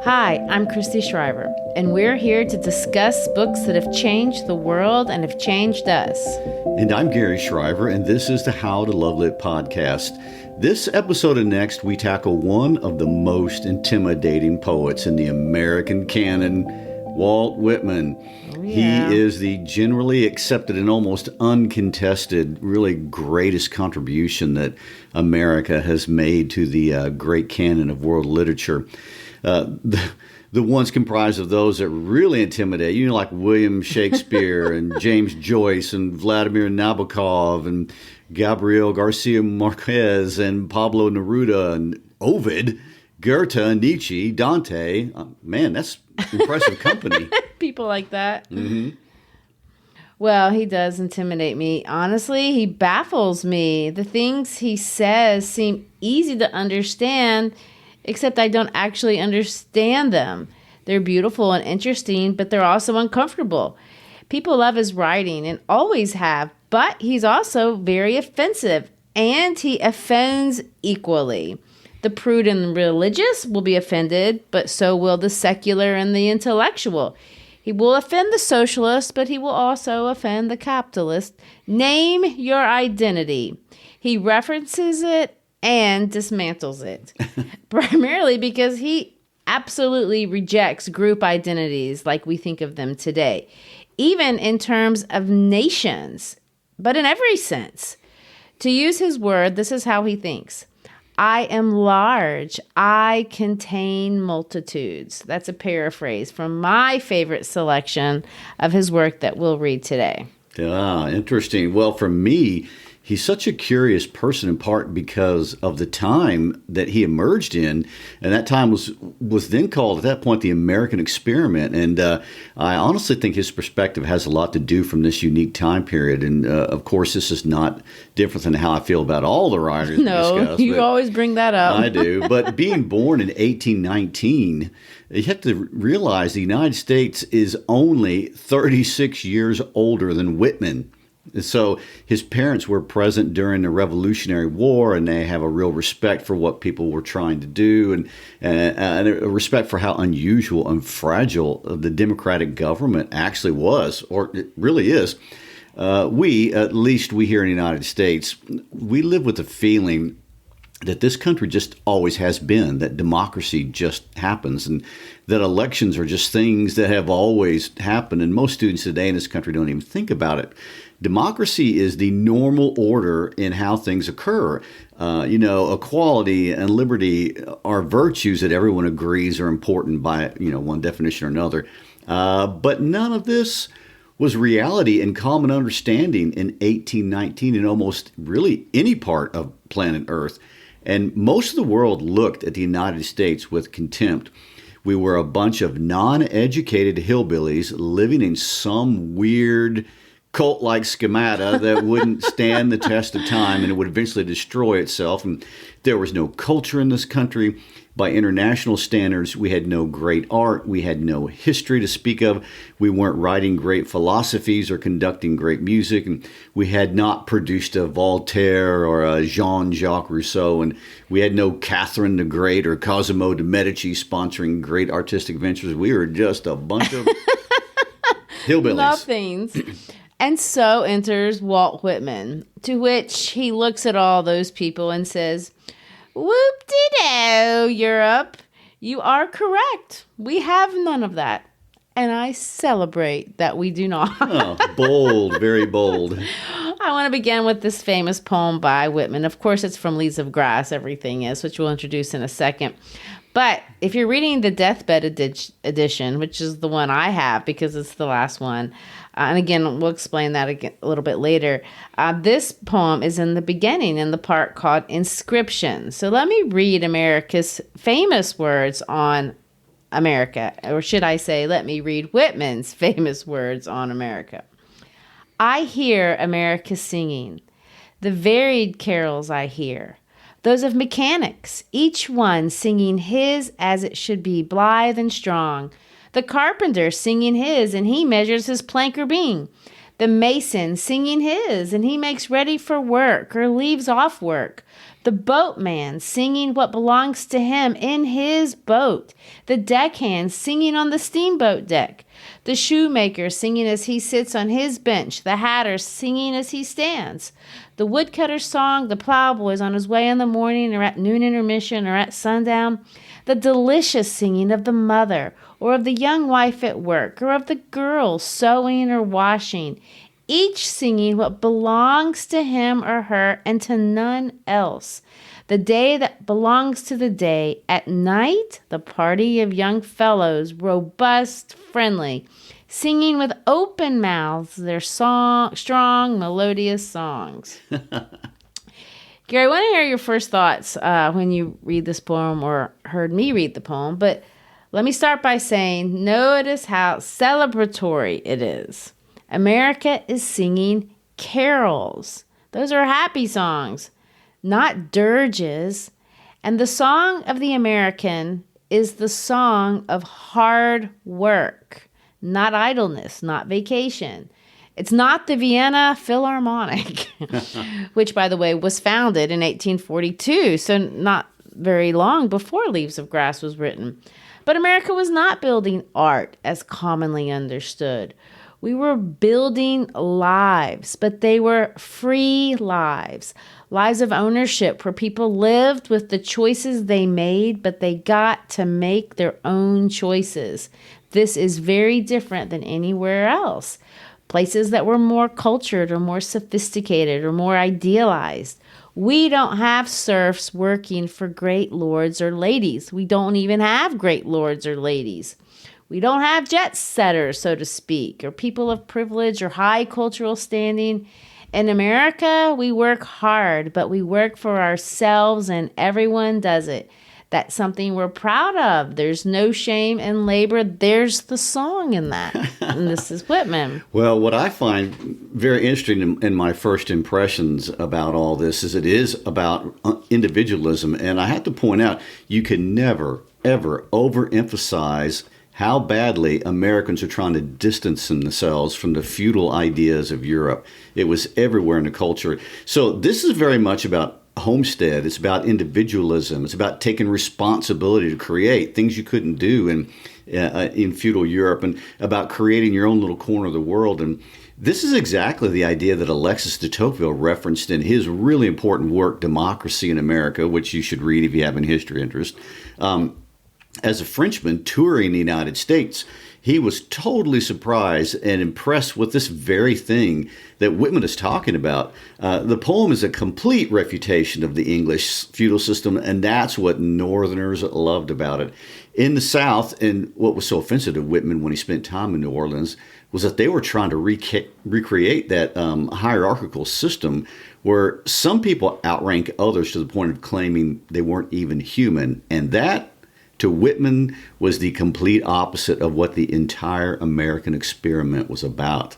Hi, I'm Christy Shriver, and we're here to discuss books that have changed the world and have changed us. And I'm Garry Shriver, and this is the How to Love Lit podcast. This episode and next, we tackle one of the most intimidating poets in the American canon, Walt Whitman. Oh, yeah. He is the generally accepted and almost uncontested, really greatest contribution that America has made to the great canon of world literature. The ones comprised of those that really intimidate, like William Shakespeare and James Joyce and Vladimir Nabokov and Gabriel Garcia Marquez and Pablo Neruda and Ovid Goethe Neitche, Dante. Man, that's impressive company. People like that. Mm-hmm. Well, he does intimidate me. Honestly, he baffles me. The things he says seem easy to understand, except I don't actually understand them. They're beautiful and interesting, but they're also uncomfortable. People love his writing and always have, but he's also very offensive, and he offends equally. The prude and religious will be offended, but so will the secular and the intellectual. He will offend the socialist, but he will also offend the capitalist. Name your identity. He references it and dismantles it, primarily because he absolutely rejects group identities like we think of them today, even in terms of nations, but in every sense. To use his word, this is how he thinks. I am large. I contain multitudes. That's a paraphrase from my favorite selection of his work that we'll read today. Ah, interesting. Well, for me, he's such a curious person in part because of the time that he emerged in, and that time was then called at that point the American experiment. And I honestly think his perspective has a lot to do from this unique time period. And of course, this is not different than how I feel about all the writers. No, we discuss, you always bring that up. I do. But being born in 1819, you have to realize the United States is only 36 years older than Whitman. So his parents were present during the Revolutionary War, and they have a real respect for what people were trying to do, and a respect for how unusual and fragile the democratic government actually was, or it really is. At least we here in the United States, we live with the feeling that this country just always has been, that democracy just happens, and that elections are just things that have always happened. And most students today in this country don't even think about it. Democracy is the normal order in how things occur. Equality and liberty are virtues that everyone agrees are important by, one definition or another. But none of this was reality and common understanding in 1819 in almost really any part of planet Earth. And most of the world looked at the United States with contempt. We were a bunch of non-educated hillbillies living in some weird cult-like schemata that wouldn't stand the test of time, and it would eventually destroy itself. And there was no culture in this country. By international standards, we had no great art. We had no history to speak of. We weren't writing great philosophies or conducting great music. And we had not produced a Voltaire or a Jean-Jacques Rousseau. And we had no Catherine the Great or Cosimo de' Medici sponsoring great artistic ventures. We were just a bunch of hillbillies. Nothings. And so enters Walt Whitman, to which he looks at all those people and says, "Whoop-de-doo, Europe, you are correct. We have none of that. And I celebrate that we do not." Oh, bold, very bold. I want to begin with this famous poem by Whitman. Of course, it's from Leaves of Grass, everything is, which we'll introduce in a second. But if you're reading the Deathbed edition, which is the one I have because it's the last one, and again, we'll explain that again a little bit later. This poem is in the beginning in the part called Inscription. So let me read America's famous words on America. Or should I say, let me read Whitman's famous words on America. I hear America singing, the varied carols I hear, those of mechanics, each one singing his as it should be, blithe and strong. The carpenter singing his, and he measures his plank or beam. The mason singing his, and he makes ready for work or leaves off work. The boatman singing what belongs to him in his boat. The deckhand singing on the steamboat deck. The shoemaker singing as he sits on his bench. The hatter singing as he stands. The woodcutter's song, the plowboy's on his way in the morning or at noon intermission or at sundown. The delicious singing of the mother or of the young wife at work or of the girl sewing or washing. Each singing what belongs to him or her and to none else. The day that belongs to the day. At night, the party of young fellows, robust, friendly, singing with open mouths their strong, melodious songs. Gary, I want to hear your first thoughts when you read this poem or heard me read the poem, but let me start by saying, notice how celebratory it is. America is singing carols. Those are happy songs, not dirges. And the song of the American is the song of hard work, not idleness, not vacation. It's not the Vienna Philharmonic, which, by the way, was founded in 1842, so not very long before Leaves of Grass was written. But America was not building art as commonly understood. We were building lives, but they were free lives, lives of ownership where people lived with the choices they made, but they got to make their own choices. This is very different than anywhere else. Places that were more cultured or more sophisticated or more idealized. We don't have serfs working for great lords or ladies. We don't even have great lords or ladies. We don't have jet setters, so to speak, or people of privilege or high cultural standing. In America, we work hard, but we work for ourselves and everyone does it. That's something we're proud of. There's no shame in labor. There's the song in that. And this is Whitman. Well, what I find very interesting in my first impressions about all this is it is about individualism. And I have to point out, you can never, ever overemphasize how badly Americans are trying to distance themselves from the feudal ideas of Europe. It was everywhere in the culture. So this is very much about homestead. It's about individualism. It's about taking responsibility to create things you couldn't do in feudal Europe, and about creating your own little corner of the world. And this is exactly the idea that Alexis de Tocqueville referenced in his really important work, Democracy in America, which you should read if you have any history interest. As a Frenchman touring the United States, he was totally surprised and impressed with this very thing that Whitman is talking about. The poem is a complete refutation of the English feudal system, and that's what Northerners loved about it. In the South, and what was so offensive to Whitman when he spent time in New Orleans, was that they were trying to recreate that hierarchical system where some people outrank others to the point of claiming they weren't even human. And that, to Whitman, was the complete opposite of what the entire American experiment was about.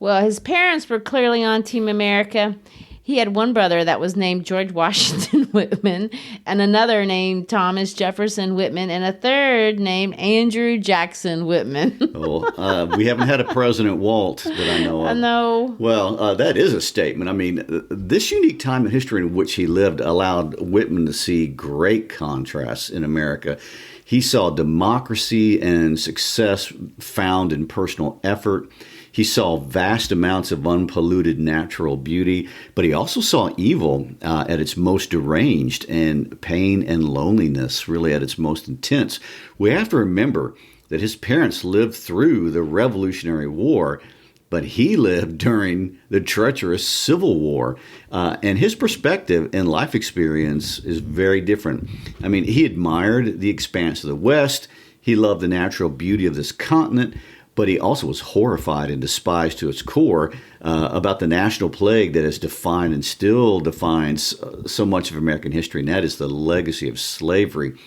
Well, his parents were clearly on Team America. He had one brother that was named George Washington Whitman, and another named Thomas Jefferson Whitman, and a third named Andrew Jackson Whitman. We haven't had a President Walt that I know of. I know. Well, that is a statement. I mean, this unique time in history in which he lived allowed Whitman to see great contrasts in America. He saw democracy and success found in personal effort. He saw vast amounts of unpolluted natural beauty, but he also saw evil at its most deranged and pain and loneliness really at its most intense. We have to remember that his parents lived through the Revolutionary War, but he lived during the treacherous Civil War. And his perspective and life experience is very different. I mean, he admired the expanse of the West. He loved the natural beauty of this continent. But he also was horrified and despised to its core about the national plague that has defined and still defines so much of American history, and that is the legacy of slavery.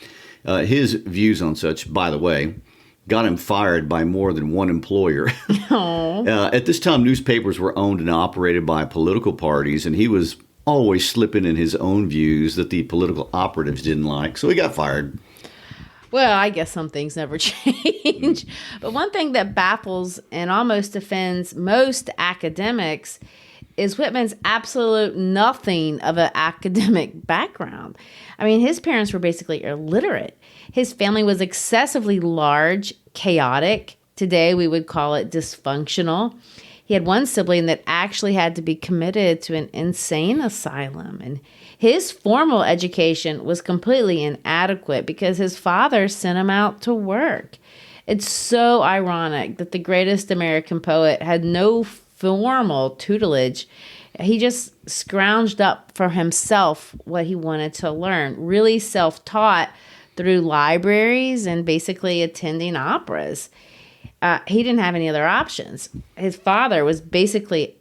His views on such, by the way, got him fired by more than one employer. At this time, newspapers were owned and operated by political parties, and he was always slipping in his own views that the political operatives didn't like, so he got fired. Well, I guess some things never change. But one thing that baffles and almost offends most academics is Whitman's absolute nothing of an academic background. I mean, his parents were basically illiterate. His family was excessively large, chaotic. Today, we would call it dysfunctional. He had one sibling that actually had to be committed to an insane asylum. And his formal education was completely inadequate because his father sent him out to work. It's so ironic that the greatest American poet had no formal tutelage. He just scrounged up for himself what he wanted to learn, really self-taught through libraries and basically attending operas. He didn't have any other options. His father was basically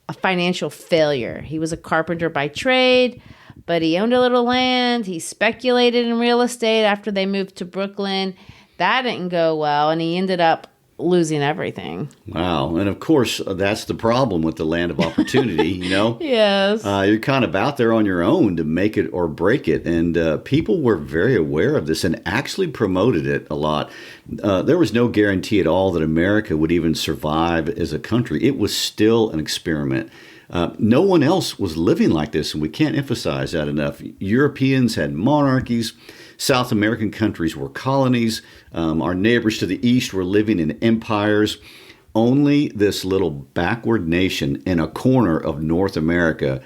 a financial failure. He was a carpenter by trade, but he owned a little land. He speculated in real estate after they moved to Brooklyn. That didn't go well, and he ended up losing everything. Wow. And of course, that's the problem with the land of opportunity, you know? Yes. You're kind of out there on your own to make it or break it. And people were very aware of this and actually promoted it a lot. There was no guarantee at all that America would even survive as a country. It was still an experiment. No one else was living like this, and we can't emphasize that enough. Europeans had monarchies. South American countries were colonies. Our neighbors to the east were living in empires. Only this little backward nation in a corner of North America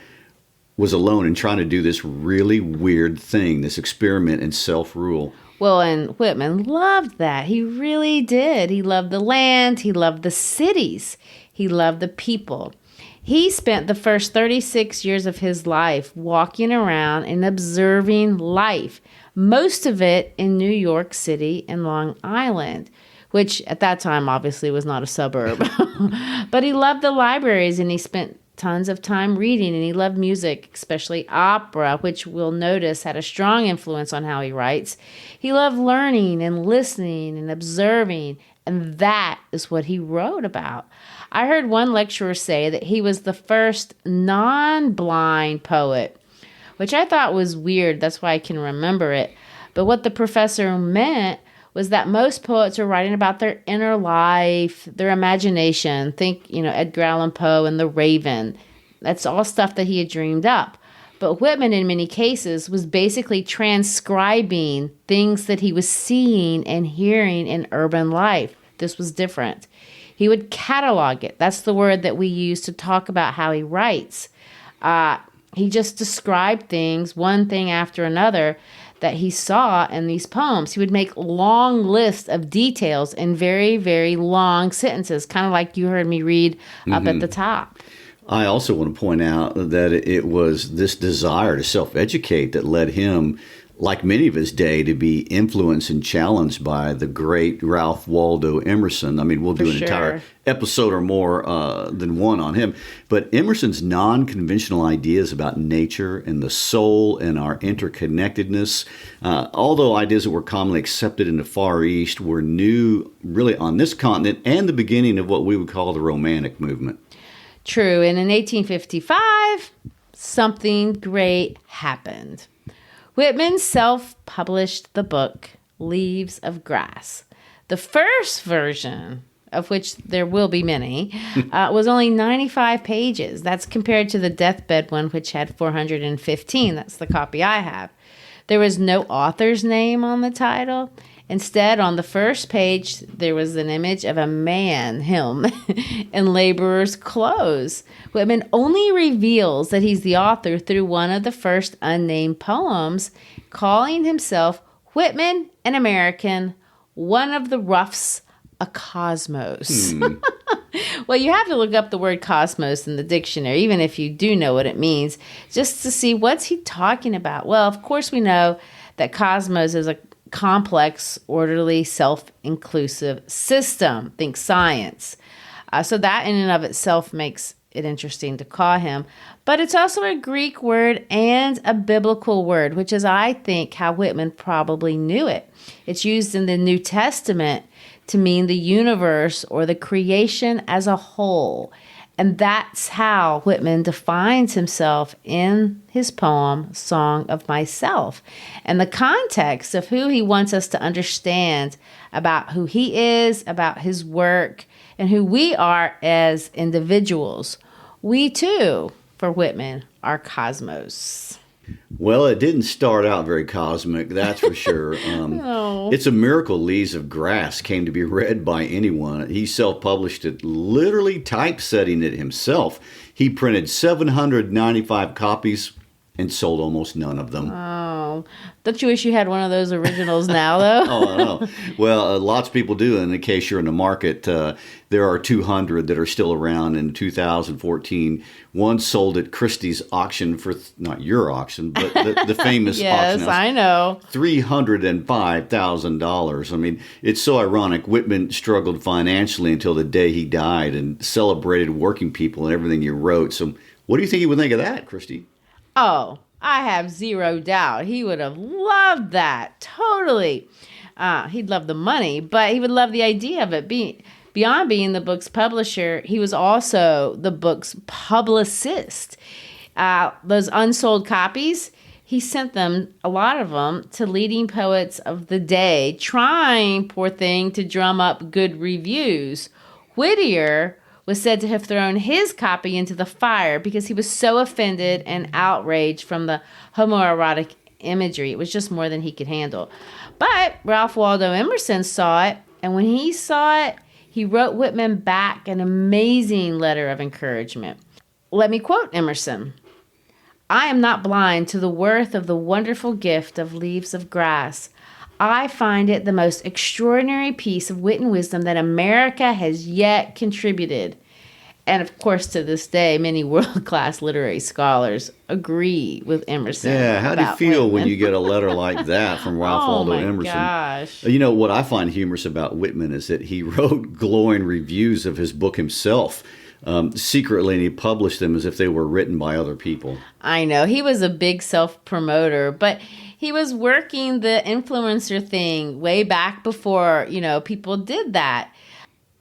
was alone and trying to do this really weird thing, this experiment in self-rule. Well, and Whitman loved that. He really did. He loved the land. He loved the cities. He loved the people. He spent the first 36 years of his life walking around and observing life, most of it in New York City and Long Island, which at that time obviously was not a suburb. But he loved the libraries, and he spent tons of time reading, and he loved music, especially opera, which we'll notice had a strong influence on how he writes. He loved learning and listening and observing, and that is what he wrote about. I heard one lecturer say that he was the first non-blind poet, which I thought was weird. That's why I can remember it. But what the professor meant was that most poets are writing about their inner life, their imagination. Think, Edgar Allan Poe and The Raven. That's all stuff that he had dreamed up. But Whitman, in many cases, was basically transcribing things that he was seeing and hearing in urban life. This was different. He would catalog it. That's the word that we use to talk about how he writes. He just described things, one thing after another, that he saw in these poems. He would make long lists of details in very, very long sentences, kind of like you heard me read up at the top. I also want to point out that it was this desire to self-educate that led him, like many of his day, to be influenced and challenged by the great Ralph Waldo Emerson. I mean, we'll do an entire episode or more than one on him. But Emerson's non-conventional ideas about nature and the soul and our interconnectedness, although ideas that were commonly accepted in the Far East, were new really on this continent and the beginning of what we would call the Romantic movement. True. And in 1855, something great happened. Whitman self-published the book, Leaves of Grass. The first version, of which there will be many, was only 95 pages. That's compared to the deathbed one, which had 415. That's the copy I have. There was no author's name on the title. Instead, on the first page, there was an image of a man, him, in laborer's clothes. Whitman only reveals that he's the author through one of the first unnamed poems, calling himself Whitman, an American, one of the roughs, a cosmos. Well, you have to look up the word cosmos in the dictionary, even if you do know what it means, just to see what's he talking about. Well, of course, we know that cosmos is a complex, orderly, self-inclusive system. Think science. So that in and of itself makes it interesting to call him. But it's also a Greek word and a biblical word, which is, I think, how Whitman probably knew it. It's used in the New Testament to mean the universe or the creation as a whole. And that's how Whitman defines himself in his poem, Song of Myself, and the context of who he wants us to understand about who he is, about his work, and who we are as individuals. We too, for Whitman, are cosmos. Well, it didn't start out very cosmic, that's for sure. No. It's a miracle Leaves of Grass came to be read by anyone. He self-published it, literally typesetting it himself. He printed 795 copies and sold almost none of them. Oh, don't you wish you had one of those originals now, though? Oh, I know. Well, lots of people do. And in case you're in the market, there are 200 that are still around. In 2014, one sold at Christie's auction for, not your auction, but the famous yes, auction. Yes, I know. $305,000. I mean, it's so ironic. Whitman struggled financially until the day he died and celebrated working people and everything he wrote. So what do you think he would think of that, Christy? Oh, I have zero doubt. He would have loved that. Totally. He'd love the money, but he would love the idea of it. Beyond being the book's publisher, he was also the book's publicist. Those unsold copies, he sent them, a lot of them, to leading poets of the day, trying, poor thing, to drum up good reviews. Whittier was said to have thrown his copy into the fire because he was so offended and outraged from the homoerotic imagery. It was just more than he could handle. But Ralph Waldo Emerson saw it, and when he saw it, he wrote Whitman back an amazing letter of encouragement. Let me quote Emerson. "I am not blind to the worth of the wonderful gift of Leaves of Grass. I find it the most extraordinary piece of wit and wisdom that America has yet contributed." And of course, to this day, many world-class literary scholars agree with Emerson. Yeah, how do you feel Whitman when you get a letter like that from Ralph Waldo Emerson? Gosh. You know, what I find humorous about Whitman is that he wrote glowing reviews of his book himself secretly, and he published them as if they were written by other people. I know. He was a big self-promoter, but he was working the influencer thing way back before, people did that.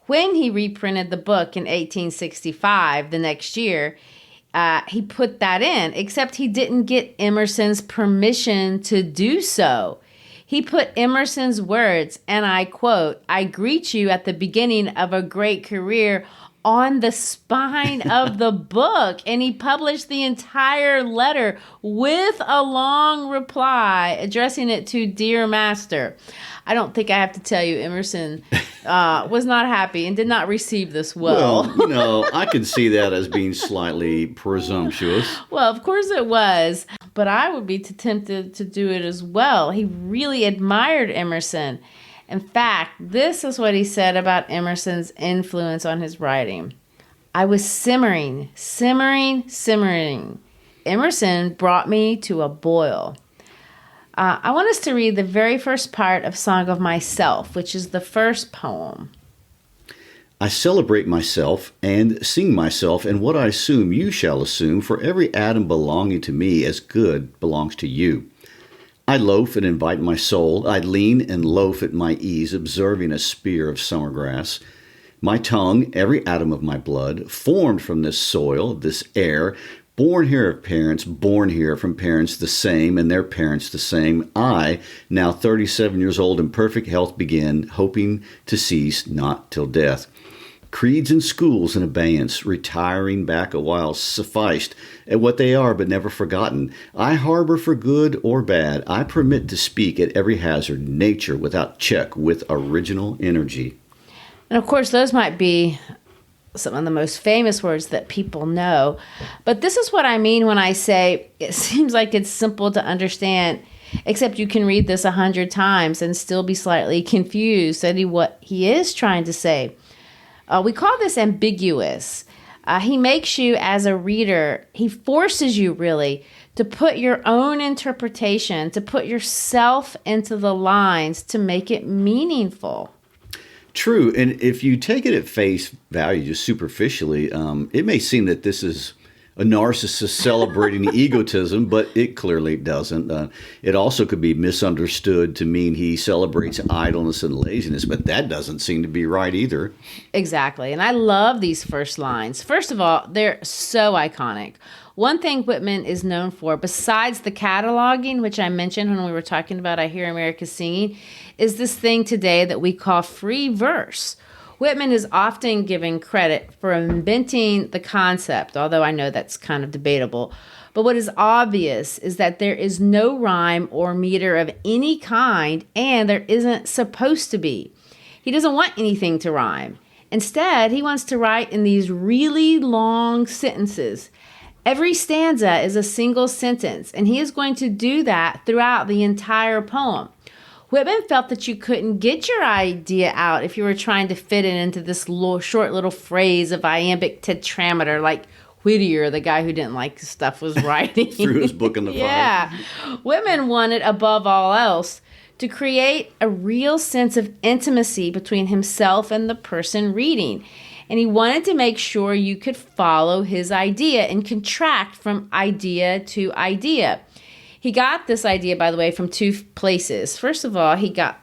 When he reprinted the book in 1865, the next year, he put that in, except he didn't get Emerson's permission to do so. He put Emerson's words, and I quote, "I greet you at the beginning of a great career," on the spine of the book, and he published the entire letter with a long reply addressing it to "Dear Master." I don't think I have to tell you, Emerson was not happy and did not receive this well. Well, I could see that as being slightly presumptuous. Well, of course it was, but I would be tempted to do it as well. He really admired Emerson. In fact, this is what he said about Emerson's influence on his writing. "I was simmering. Emerson brought me to a boil." I want us to read the very first part of Song of Myself, which is the first poem. "I celebrate myself and sing myself, and what I assume you shall assume, for every atom belonging to me as good belongs to you. I loaf and invite my soul. I lean and loaf at my ease, observing a spear of summer grass. My tongue, every atom of my blood, formed from this soil, this air, born here of parents, born here from parents the same, and their parents the same. I, now 37 years old, in perfect health begin, hoping to cease not till death. Creeds and schools in abeyance, retiring back a while, sufficed at what they are, but never forgotten. I harbor for good or bad. I permit to speak at every hazard, nature without check, with original energy." And of course, those might be some of the most famous words that people know. But this is what I mean when I say it seems like it's simple to understand, except you can read this 100 times and still be slightly confused at what he is trying to say. We call this ambiguous. He makes you, as a reader, he forces you really to put your own interpretation, to put yourself into the lines to make it meaningful. True. And if you take it at face value, just superficially, it may seem that this is a narcissist celebrating egotism, but it clearly doesn't. It also could be misunderstood to mean he celebrates idleness and laziness, but that doesn't seem to be right either. Exactly. And I love these first lines. First of all, they're so iconic. One thing Whitman is known for, besides the cataloging, which I mentioned when we were talking about I Hear America Singing, is this thing today that we call free verse, Whitman is often given credit for inventing the concept, although I know that's kind of debatable. But what is obvious is that there is no rhyme or meter of any kind, and there isn't supposed to be. He doesn't want anything to rhyme. Instead, he wants to write in these really long sentences. Every stanza is a single sentence, and he is going to do that throughout the entire poem. Whitman felt that you couldn't get your idea out if you were trying to fit it into this short little phrase of iambic tetrameter like Whittier, the guy who didn't like stuff, was writing. Threw his book in the fire. Yeah. Whitman wanted, above all else, to create a real sense of intimacy between himself and the person reading. And he wanted to make sure you could follow his idea and contract from idea to idea. He got this idea, by the way, from two places. First of all, he got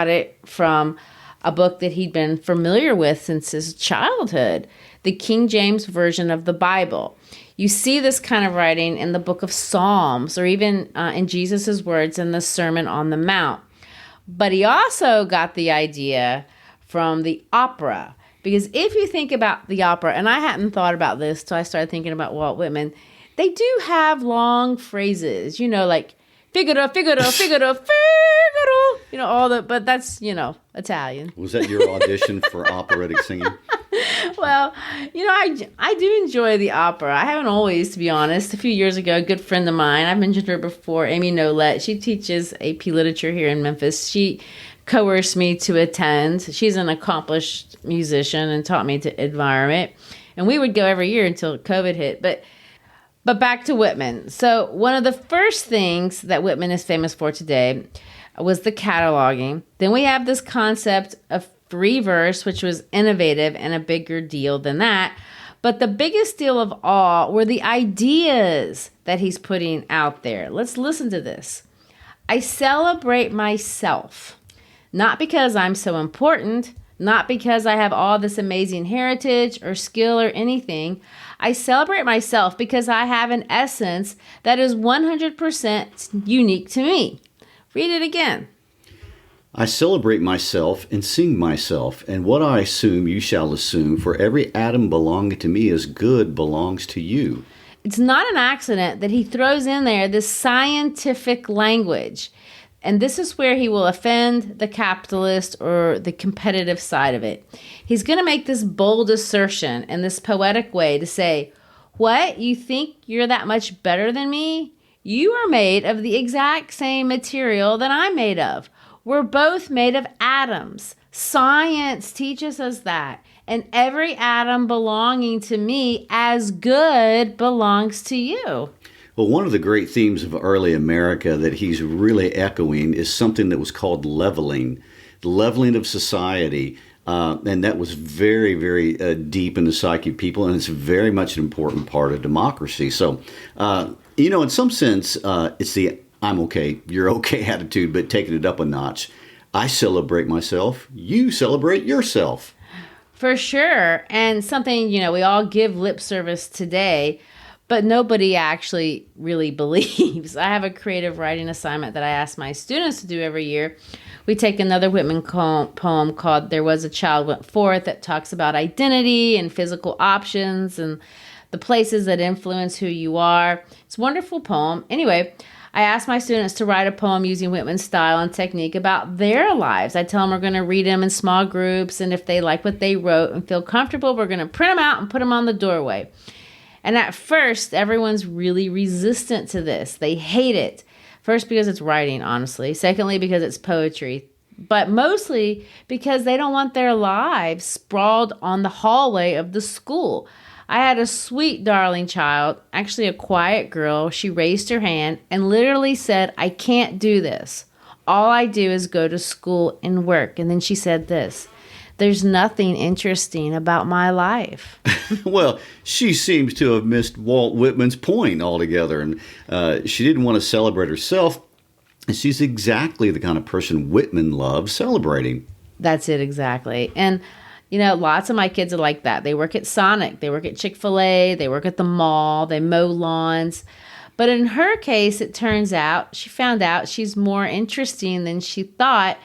it from a book that he'd been familiar with since his childhood, the King James Version of the Bible. You see this kind of writing in the book of Psalms, or even in Jesus' words in the Sermon on the Mount. But he also got the idea from the opera. Because if you think about the opera, and I hadn't thought about this till I started thinking about Walt Whitman, they do have long phrases, like figaro, figaro, figaro, figaro, but that's, Italian. Was that your audition for operatic singing? Well, I do enjoy the opera. I haven't always, to be honest. A few years ago, a good friend of mine, I've mentioned her before, Amy Nolette, she teaches AP Literature here in Memphis. She coerced me to attend. She's an accomplished musician and taught me to admire it. And we would go every year until COVID hit. But back to Whitman. So one of the first things that Whitman is famous for today was the cataloging. Then we have this concept of free verse, which was innovative and a bigger deal than that. But the biggest deal of all were the ideas that he's putting out there. Let's listen to this. I celebrate myself, not because I'm so important, not because I have all this amazing heritage or skill or anything. I celebrate myself because I have an essence that is 100% unique to me. Read it again. I celebrate myself and sing myself, and what I assume you shall assume, for every atom belonging to me as good belongs to you. It's not an accident that he throws in there this scientific language. And this is where he will offend the capitalist or the competitive side of it. He's going to make this bold assertion in this poetic way to say, what, you think you're that much better than me? You are made of the exact same material that I'm made of. We're both made of atoms. Science teaches us that. And every atom belonging to me as good belongs to you. Well, one of the great themes of early America that he's really echoing is something that was called leveling, the leveling of society. And that was very, very deep in the psyche of people, and it's very much an important part of democracy. So, in some sense, it's the I'm okay, you're okay attitude, but taking it up a notch. I celebrate myself, you celebrate yourself. For sure. And something, we all give lip service today, but nobody actually really believes. I have a creative writing assignment that I ask my students to do every year. We take another Whitman poem called There Was a Child Went Forth that talks about identity and physical options and the places that influence who you are. It's a wonderful poem. Anyway, I ask my students to write a poem using Whitman's style and technique about their lives. I tell them we're going to read them in small groups, and if they like what they wrote and feel comfortable, we're going to print them out and put them on the doorway. And at first, everyone's really resistant to this. They hate it. First, because it's writing, honestly. Secondly, because it's poetry. But mostly because they don't want their lives sprawled on the hallway of the school. I had a sweet, darling child, actually a quiet girl. She raised her hand and literally said, I can't do this. All I do is go to school and work. And then she said this, there's nothing interesting about my life. Well, she seems to have missed Walt Whitman's point altogether. And she didn't want to celebrate herself. And she's exactly the kind of person Whitman loves celebrating. That's it, exactly. And lots of my kids are like that. They work at Sonic. They work at Chick-fil-A. They work at the mall. They mow lawns. But in her case, it turns out, she found out she's more interesting than she thought.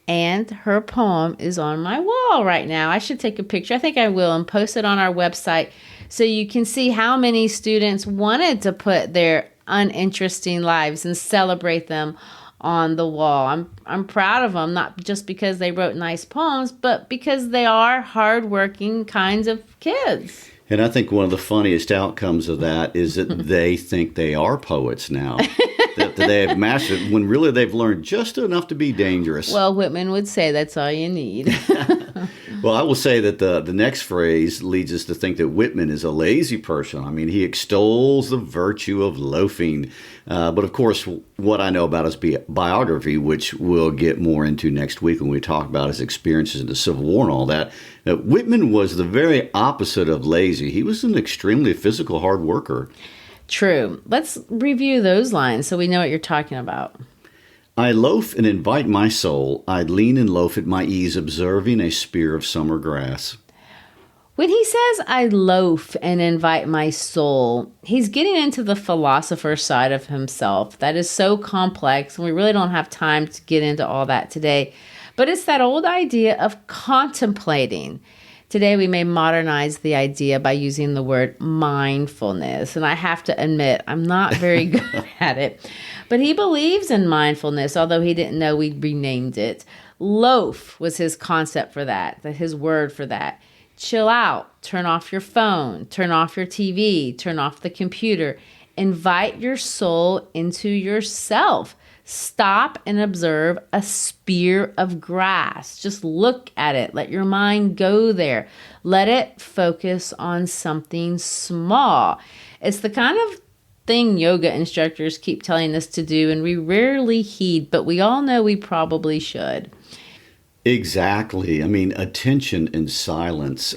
And her poem is on my wall right now. I should take a picture. I think I will and post it on our website so you can see how many students wanted to put their uninteresting lives and celebrate them on the wall. I'm proud of them, not just because they wrote nice poems, but because they are hardworking kinds of kids. And I think one of the funniest outcomes of that is that they think they are poets now. that they have mastered when really they've learned just enough to be dangerous. Well, Whitman would say that's all you need. Well, I will say that the next phrase leads us to think that Whitman is a lazy person. I mean, he extols the virtue of loafing. But of course, what I know about his biography, which we'll get more into next week when we talk about his experiences in the Civil War and all that, Whitman was the very opposite of lazy. He was an extremely physical hard worker. True. Let's review those lines so we know what you're talking about. I loaf and invite my soul. I'd lean and loaf at my ease, observing a spear of summer grass. When he says, I loaf and invite my soul, he's getting into the philosopher side of himself. That is so complex, and we really don't have time to get into all that today. But it's that old idea of contemplating. Today, we may modernize the idea by using the word mindfulness. And I have to admit, I'm not very good at it. But he believes in mindfulness, although he didn't know we renamed it. Loaf was his concept for that, his word for that. Chill out, turn off your phone, turn off your TV, turn off the computer. Invite your soul into yourself. Stop and observe a spear of grass. Just look at it. Let your mind go there. Let it focus on something small. It's the kind of thing yoga instructors keep telling us to do, and we rarely heed, but we all know we probably should. Exactly. I mean, attention and silence.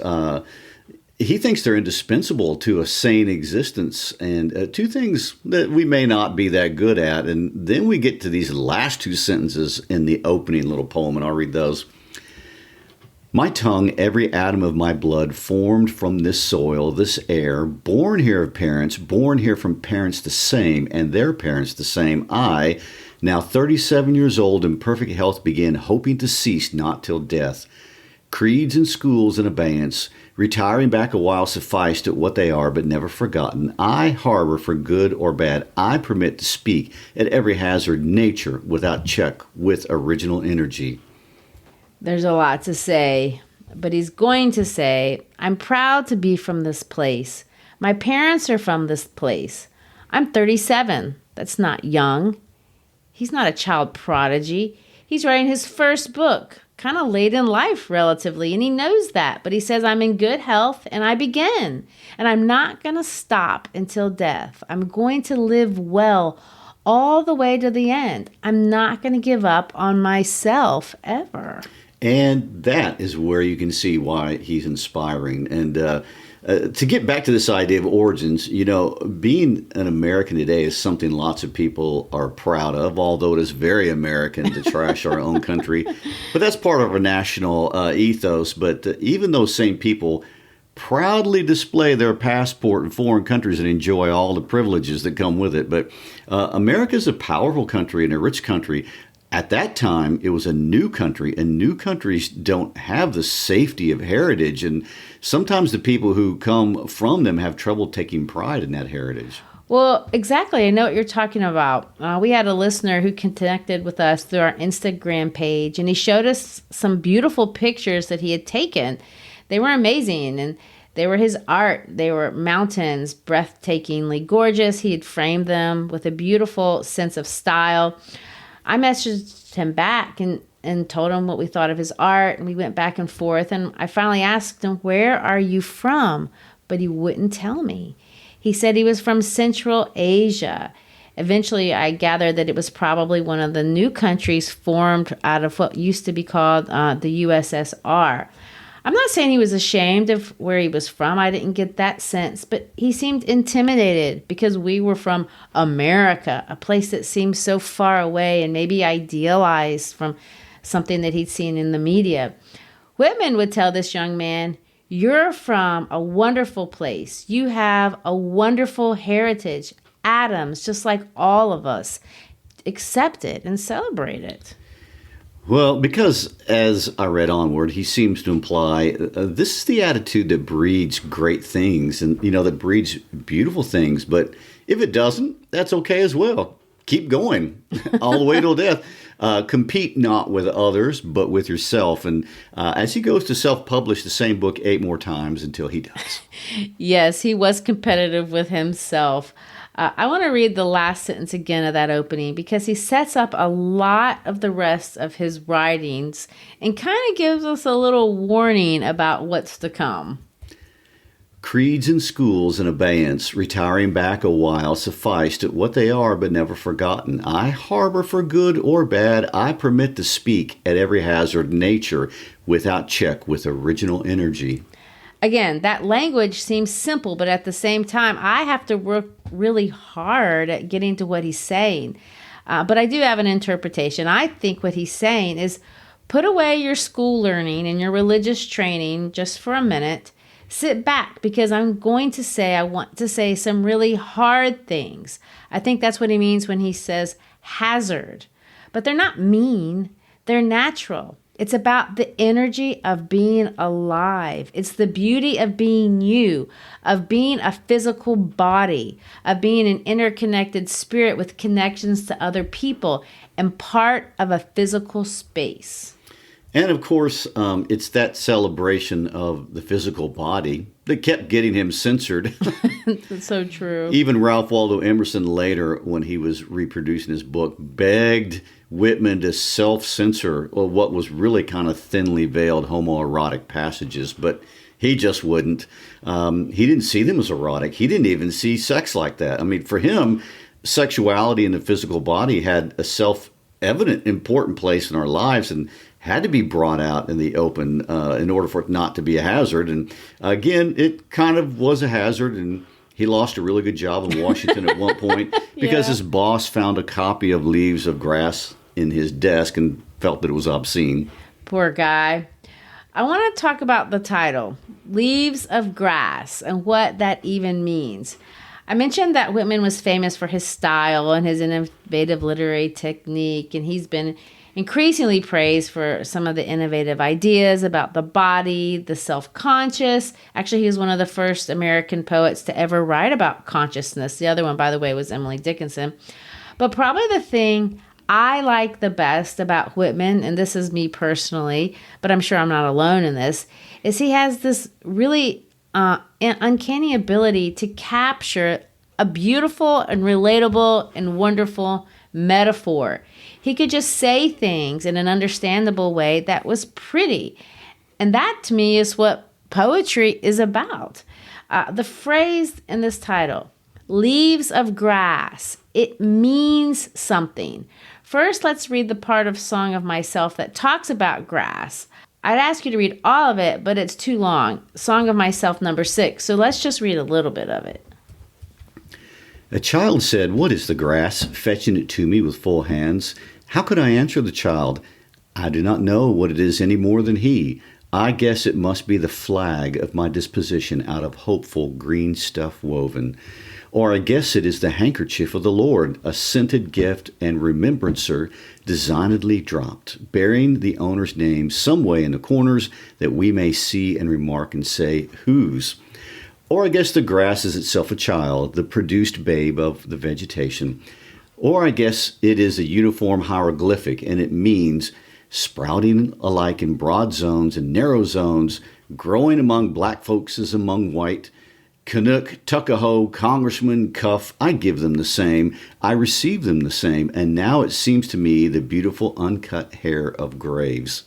He thinks they're indispensable to a sane existence, and two things that we may not be that good at. And then we get to these last two sentences in the opening little poem, and I'll read those. My tongue, every atom of my blood, formed from this soil, this air, born here of parents, born here from parents the same, and their parents the same. I, now 37 years old, in perfect health, begin hoping to cease not till death. Creeds and schools in abeyance, retiring back a while sufficed at what they are, but never forgotten. I harbor for good or bad. I permit to speak at every hazard, nature without check, with original energy. There's a lot to say, but he's going to say, I'm proud to be from this place. My parents are from this place. I'm 37. That's not young. He's not a child prodigy. He's writing his first book, kind of late in life relatively, and he knows that. But he says, I'm in good health and I begin. And I'm not going to stop until death. I'm going to live well all the way to the end. I'm not going to give up on myself ever. And that is where you can see why he's inspiring. And to get back to this idea of origins, you know, being an American today is something lots of people are proud of, although it is very American to trash our own country. But that's part of our national ethos. But even those same people proudly display their passport in foreign countries and enjoy all the privileges that come with it. But America is a powerful country and a rich country. At that time, it was a new country, and new countries don't have the safety of heritage. And sometimes the people who come from them have trouble taking pride in that heritage. Well, exactly. I know what you're talking about. We had a listener who connected with us through our Instagram page, and he showed us some beautiful pictures that he had taken. They were amazing, and they were his art. They were mountains, breathtakingly gorgeous. He had framed them with a beautiful sense of style. I messaged him back and told him what we thought of his art, and we went back and forth, and I finally asked him, where are you from? But he wouldn't tell me. He said he was from Central Asia. Eventually, I gathered that it was probably one of the new countries formed out of what used to be called the USSR. I'm not saying he was ashamed of where he was from. I didn't get that sense. But he seemed intimidated because we were from America, a place that seemed so far away and maybe idealized from something that he'd seen in the media. Whitman would tell this young man, you're from a wonderful place. You have a wonderful heritage, atoms, just like all of us. Accept it and celebrate it. Well, because as I read onward, he seems to imply this is the attitude that breeds great things and, that breeds beautiful things. But if it doesn't, that's okay as well. Keep going all the way till death. Compete not with others, but with yourself. And as he goes to self-publish the same book 8 more times until he does. Yes, he was competitive with himself. I want to read the last sentence again of that opening because he sets up a lot of the rest of his writings and kind of gives us a little warning about what's to come. Creeds and schools in abeyance, retiring back a while, sufficed at what they are but never forgotten. I harbor for good or bad, I permit to speak at every hazard nature without check with original energy. Again, that language seems simple, but at the same time, I have to work really hard at getting to what he's saying. But I do have an interpretation. I think what he's saying is put away your school learning and your religious training just for a minute. Sit back because I want to say some really hard things. I think that's what he means when he says hazard. But they're not mean, they're natural. It's about the energy of being alive. It's the beauty of being you, of being a physical body, of being an interconnected spirit with connections to other people and part of a physical space. And of course, it's that celebration of the physical body that kept getting him censored. That's so true. Even Ralph Waldo Emerson later, when he was reproducing his book, begged Whitman to self-censor what was really kind of thinly veiled homoerotic passages, but he just wouldn't. He didn't see them as erotic. He didn't even see sex like that. I mean, for him, sexuality in the physical body had a self-evident important place in our lives and had to be brought out in the open in order for it not to be a hazard. And again, it kind of was a hazard, and he lost a really good job in Washington at one point because his boss found a copy of Leaves of Grass in his desk and felt that it was obscene. Poor guy. I want to talk about the title, Leaves of Grass, and what that even means. I mentioned that Whitman was famous for his style and his innovative literary technique, and he's been increasingly praised for some of the innovative ideas about the body, the self-conscious. Actually, he was one of the first American poets to ever write about consciousness. The other one, by the way, was Emily Dickinson. But probably the thing I like the best about Whitman, and this is me personally, but I'm sure I'm not alone in this, is he has this really uncanny ability to capture a beautiful and relatable and wonderful metaphor. He could just say things in an understandable way that was pretty. And that, to me, is what poetry is about. The phrase in this title, Leaves of Grass, it means something. First, let's read the part of Song of Myself that talks about grass. I'd ask you to read all of it, but it's too long. Song of Myself, number 6. So let's just read a little bit of it. A child said, "What is the grass?" fetching it to me with full hands. How could I answer the child? I do not know what it is any more than he. I guess it must be the flag of my disposition out of hopeful green stuff woven. Or I guess it is the handkerchief of the Lord, a scented gift and remembrancer designedly dropped, bearing the owner's name some way in the corners that we may see and remark and say, whose? Or I guess the grass is itself a child, the produced babe of the vegetation. Or I guess it is a uniform hieroglyphic, and it means sprouting alike in broad zones and narrow zones, growing among black folks as among white. Canuck, Tuckahoe, Congressman, Cuff, I give them the same, I receive them the same, and now it seems to me the beautiful uncut hair of graves.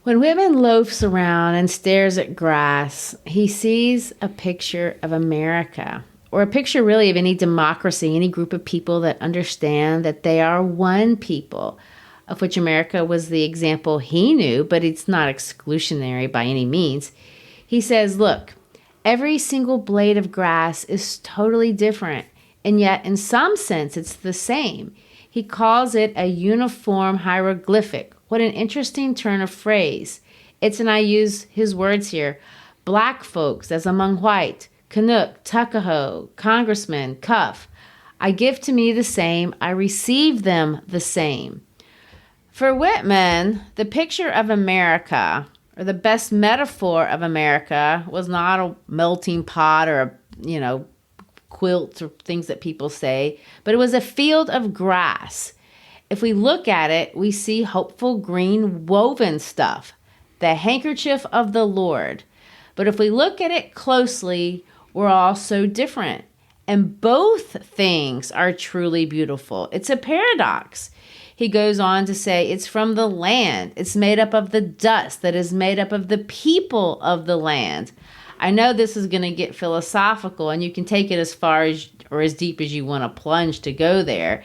When Whitman loafs around and stares at grass, he sees a picture of America, or a picture really of any democracy, any group of people that understand that they are one people, of which America was the example he knew, but it's not exclusionary by any means. He says, look, every single blade of grass is totally different, and yet in some sense it's the same. He calls it a uniform hieroglyphic. What an interesting turn of phrase. It's, and I use his words here, black folks as among white, Canuck, Tuckahoe, Congressman, Cuff. I give to me the same, I receive them the same. For Whitman, the picture of America, or the best metaphor of America, was not a melting pot or a, quilt or things that people say, but it was a field of grass. If we look at it, we see hopeful green woven stuff, the handkerchief of the Lord. But if we look at it closely, we're all so different. And both things are truly beautiful. It's a paradox. He goes on to say it's from the land. It's made up of the dust that is made up of the people of the land. I know this is going to get philosophical, and you can take it as far as or as deep as you want to plunge to go there.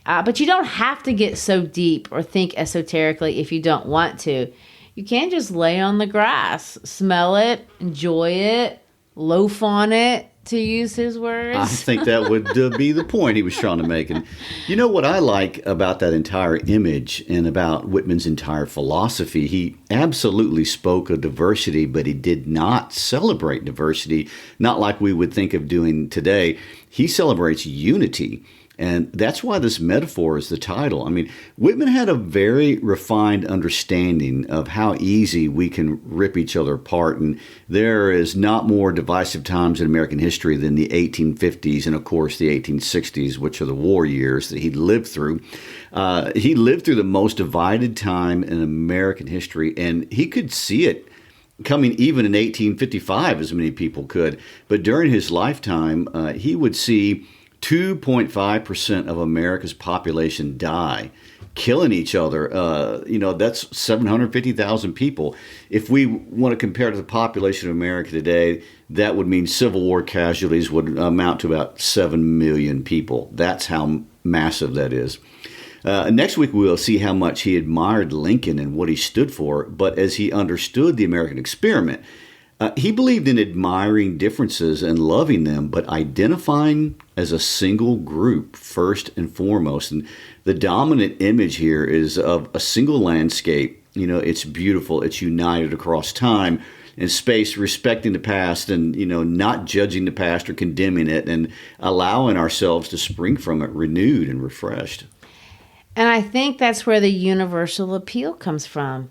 But you don't have to get so deep or think esoterically if you don't want to. You can just lay on the grass, smell it, enjoy it, loaf on it, to use his words. I think that would be the point he was trying to make. And you know what I like about that entire image and about Whitman's entire philosophy? He absolutely spoke of diversity, but he did not celebrate diversity, not like we would think of doing today. He celebrates unity. And that's why this metaphor is the title. I mean, Whitman had a very refined understanding of how easy we can rip each other apart. And there is not more divisive times in American history than the 1850s and, of course, the 1860s, which are the war years that he lived through. He lived through the most divided time in American history, and he could see it coming even in 1855, as many people could. But during his lifetime, he would see 2.5% of America's population die, killing each other. That's 750,000 people. If we want to compare to the population of America today, that would mean Civil War casualties would amount to about 7 million people. That's how massive that is. Next week, we'll see how much he admired Lincoln and what he stood for. But as he understood the American experiment, he believed in admiring differences and loving them, but identifying as a single group first and foremost. And the dominant image here is of a single landscape. It's beautiful. It's united across time and space, respecting the past and, not judging the past or condemning it, and allowing ourselves to spring from it renewed and refreshed. And I think that's where the universal appeal comes from.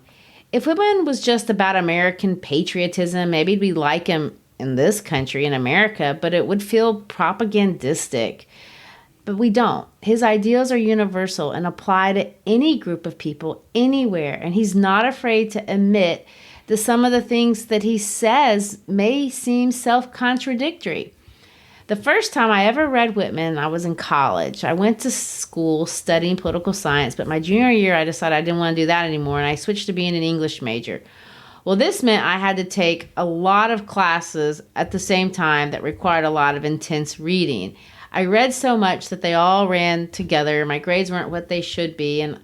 If Whitman was just about American patriotism, maybe we'd like him in this country, in America, but it would feel propagandistic. But we don't. His ideals are universal and apply to any group of people anywhere. And he's not afraid to admit that some of the things that he says may seem self-contradictory. The first time I ever read Whitman, I was in college. I went to school studying political science, but my junior year, I decided I didn't want to do that anymore, and I switched to being an English major. Well, this meant I had to take a lot of classes at the same time that required a lot of intense reading. I read so much that they all ran together. My grades weren't what they should be, and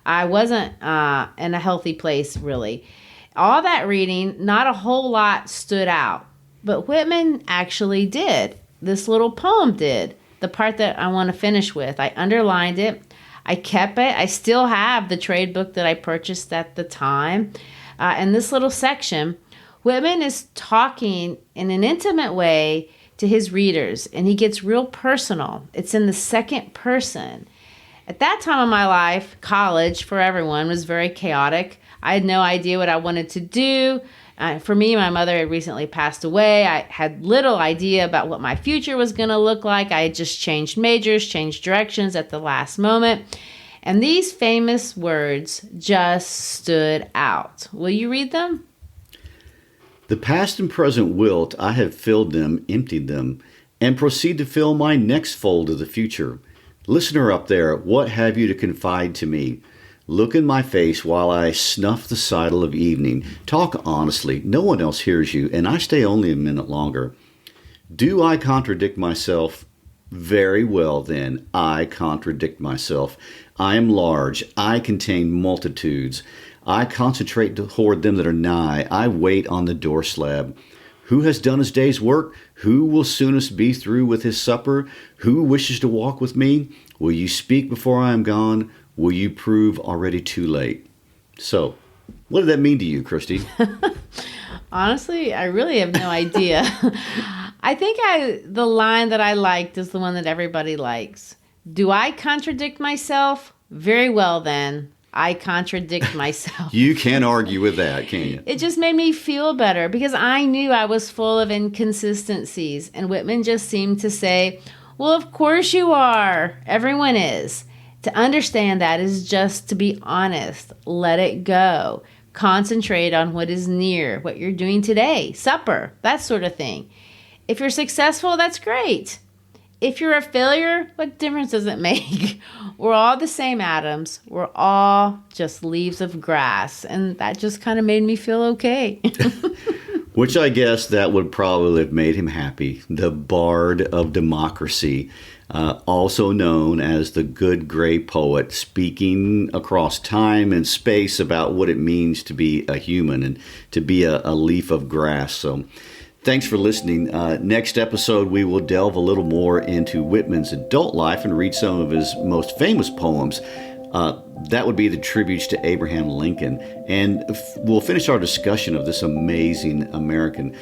I wasn't in a healthy place, really. All that reading, not a whole lot stood out, but Whitman actually did. This little poem did, the part that I want to finish with. I underlined it. I kept it. I still have the trade book that I purchased at the time. In this little section, Whitman is talking in an intimate way to his readers, and he gets real personal. It's in the second person. At that time of my life, college for everyone was very chaotic. I had no idea what I wanted to do. For me, my mother had recently passed away. I had little idea about what my future was going to look like. I had just changed majors, changed directions at the last moment. And these famous words just stood out. Will you read them? The past and present wilt, I have filled them, emptied them, and proceed to fill my next fold of the future. Listener up there, what have you to confide to me? Look in my face while I snuff the sidle of evening. Talk honestly. No one else hears you, and I stay only a minute longer. Do I contradict myself? Very well, then. I contradict myself. I am large. I contain multitudes. I concentrate toward them that are nigh. I wait on the door slab. Who has done his day's work? Who will soonest be through with his supper? Who wishes to walk with me? Will you speak before I am gone? Will you prove already too late? So, what did that mean to you, Christy? Honestly, I really have no idea. I think the line that I liked is the one that everybody likes. Do I contradict myself? Very well, then. I contradict myself. You can't argue with that, can you? It just made me feel better because I knew I was full of inconsistencies. And Whitman just seemed to say, well, of course you are. Everyone is. To understand that is just to be honest. Let it go. Concentrate on what is near, what you're doing today, supper, that sort of thing. If you're successful, that's great. If you're a failure, what difference does it make? We're all the same atoms. We're all just leaves of grass. And that just kind of made me feel okay. Which I guess that would probably have made him happy. The bard of democracy, also known as the good gray poet, speaking across time and space about what it means to be a human and to be a leaf of grass. So thanks for listening. Next episode, we will delve a little more into Whitman's adult life and read some of his most famous poems. That would be the tributes to Abraham Lincoln. And we'll finish our discussion of this amazing American.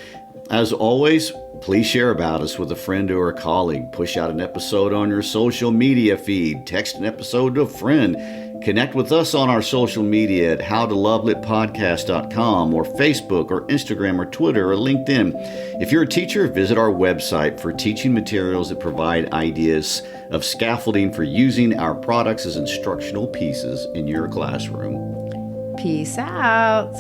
As always, please share about us with a friend or a colleague. Push out an episode on your social media feed. Text an episode to a friend. Connect with us on our social media at howtolovelitpodcast.com or Facebook or Instagram or Twitter or LinkedIn. If you're a teacher, visit our website for teaching materials that provide ideas of scaffolding for using our products as instructional pieces in your classroom. Peace out.